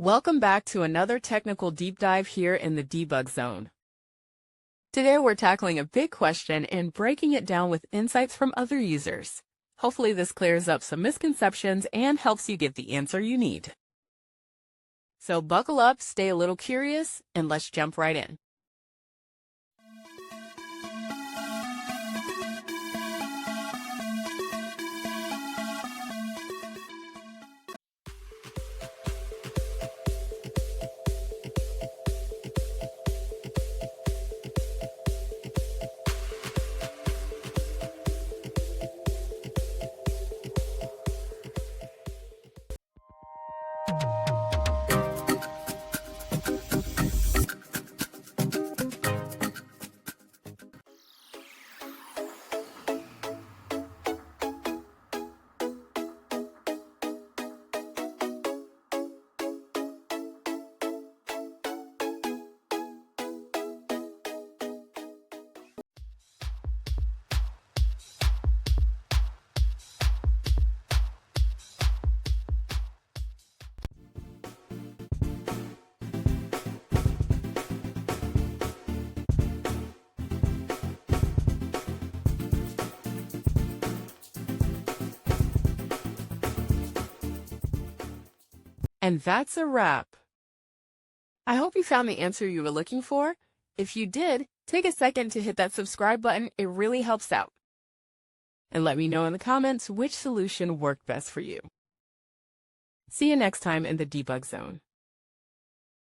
Welcome back to another technical deep dive here in the debug zone. Today we're tackling a big question and breaking it down with insights from other users. Hopefully this clears up some misconceptions and helps you get the answer you need. So buckle up, stay a little curious, and let's jump right in. And that's a wrap. I hope you found the answer you were looking for. If you did, take a second to hit that subscribe button. It really helps out. And let me know in the comments which solution worked best for you. See you next time in the debug zone.